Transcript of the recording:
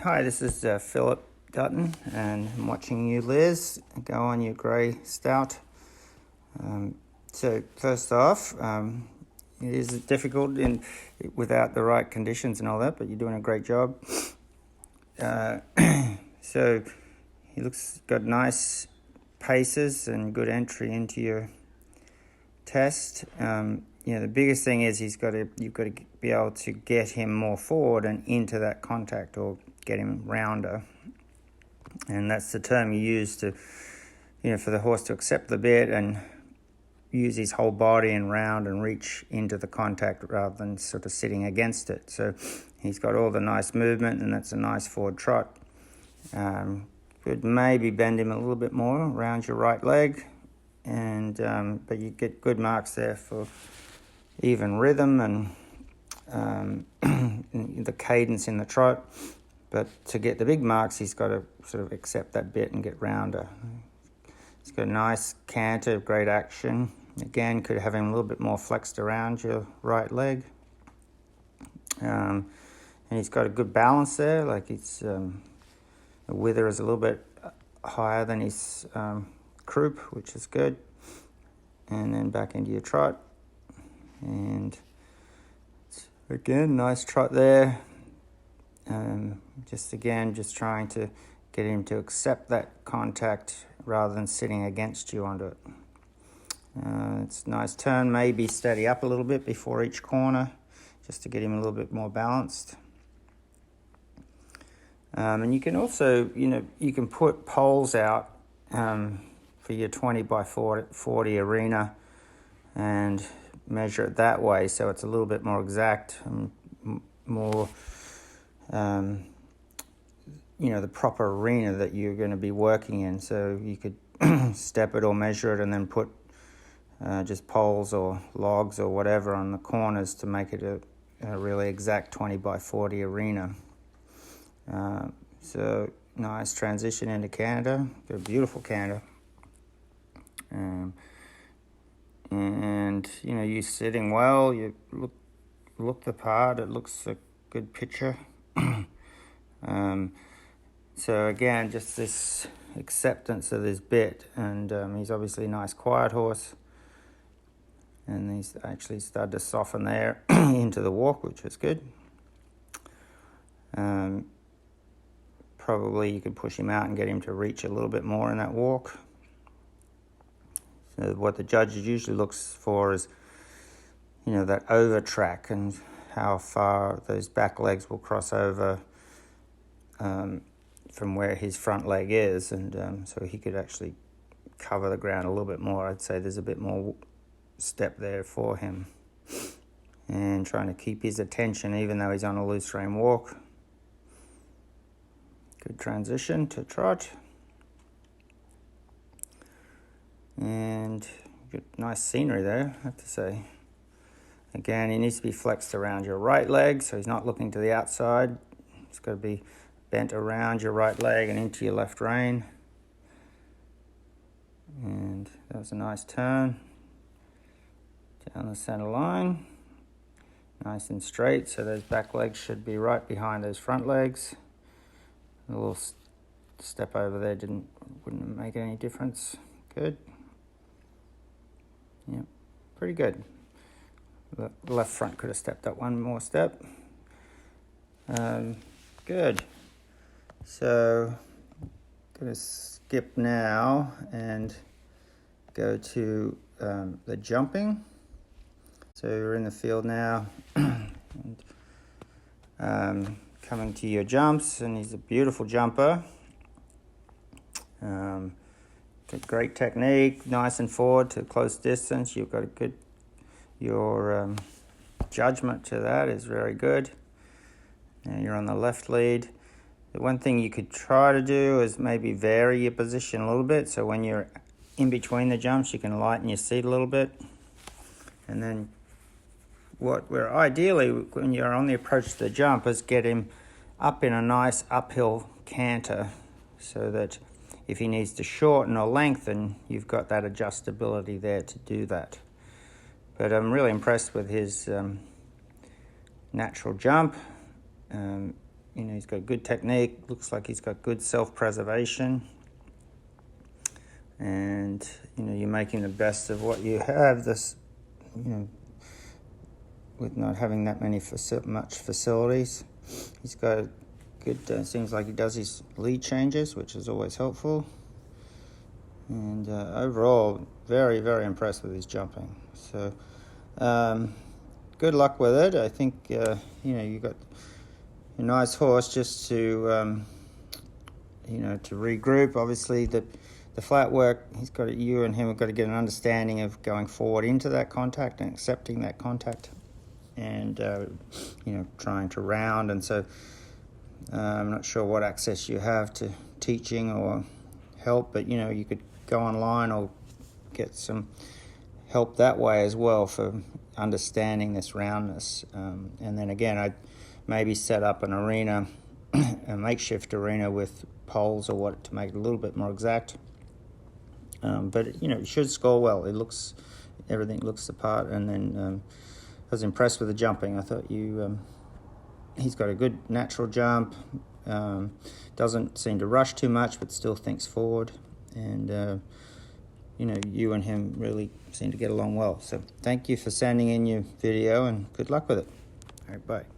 Hi, this is Phillip Dutton, and I'm watching you, Liz, go on your grey stout. So first off, it is difficult without the right conditions and all that, but you're doing a great job. So he got nice paces and good entry into your test. The biggest thing is you've got to be able to get him more forward and into that contact, or get him rounder. And that's the term you use to, for the horse to accept the bit and use his whole body and round and reach into the contact rather than sort of sitting against it. So he's got all the nice movement, and that's a nice forward trot. Could maybe bend him a little bit more around your right leg, and but you get good marks there for even rhythm and the cadence in the trot. But to get the big marks, he's got to sort of accept that bit and get rounder. He's got a nice canter, great action. Again, could have him a little bit more flexed around your right leg. And he's got a good balance there, like it's the wither is a little bit higher than his croup, which is good. And then back into your trot. And again, nice trot there. Just trying to get him to accept that contact rather than sitting against you onto it. It's a nice turn, maybe steady up a little bit before each corner, just to get him a little bit more balanced. And you can also, you can put poles out for your 20 by 40 arena and measure it that way, so it's a little bit more exact and more the proper arena that you're going to be working in. So you could step it or measure it and then put just poles or logs or whatever on the corners to make it a really exact 20 by 40 arena. So nice transition into Canada. Got a beautiful Canada. And you're sitting well, you look the part, it looks a good picture. So again, just this acceptance of this bit, and he's obviously a nice quiet horse, and he's actually started to soften there into the walk, which is good. Probably you could push him out and get him to reach a little bit more in that walk. So what the judge usually looks for is, that over track and how far those back legs will cross over from where his front leg is, and so he could actually cover the ground a little bit more. I'd say there's a bit more step there for him, and trying to keep his attention even though he's on a loose rein walk. Good transition to trot, and good, nice scenery there, I have to say. Again, he needs to be flexed around your right leg, so he's not looking to the outside. It's got to be bent around your right leg and into your left rein. And that was a nice turn. Down the center line. Nice and straight, so those back legs should be right behind those front legs. A little step over there wouldn't make any difference. Good. Yep, pretty good. The left front could have stepped up one more step. Good. So, going to skip now and go to the jumping. So we're in the field now, and coming to your jumps, and he's a beautiful jumper. Got great technique, nice and forward to close distance. You've got your judgment to that is very good. And you're on the left lead. The one thing you could try to do is maybe vary your position a little bit, so when you're in between the jumps you can lighten your seat a little bit. And then ideally when you're on the approach to the jump is get him up in a nice uphill canter, so that if he needs to shorten or lengthen, you've got that adjustability there to do that. But I'm really impressed with his natural jump. you know, he's got good technique. Looks like he's got good self-preservation. And, you know, you're making the best of what you have. This, you know, with not having that much facilities. He's got good, seems like he does his lead changes, which is always helpful. And overall, very, very impressed with his jumping. So, good luck with it. I think, you know, you got a nice horse just to, you know, to regroup. Obviously, the flat work, you and him have got to get an understanding of going forward into that contact and accepting that contact, and you know, trying to round. And so I'm not sure what access you have to teaching or help, but you know, you could go online or get some help that way as well for understanding this roundness. And then again, I'd maybe set up an arena, a makeshift arena with poles or what to make it a little bit more exact. But you know, it should score well. Everything looks the part. And then I was impressed with the jumping. I thought he's got a good natural jump. Doesn't seem to rush too much, but still thinks forward. And you know, you and him really seem to get along well. So thank you for sending in your video, and good luck with it. All right, bye.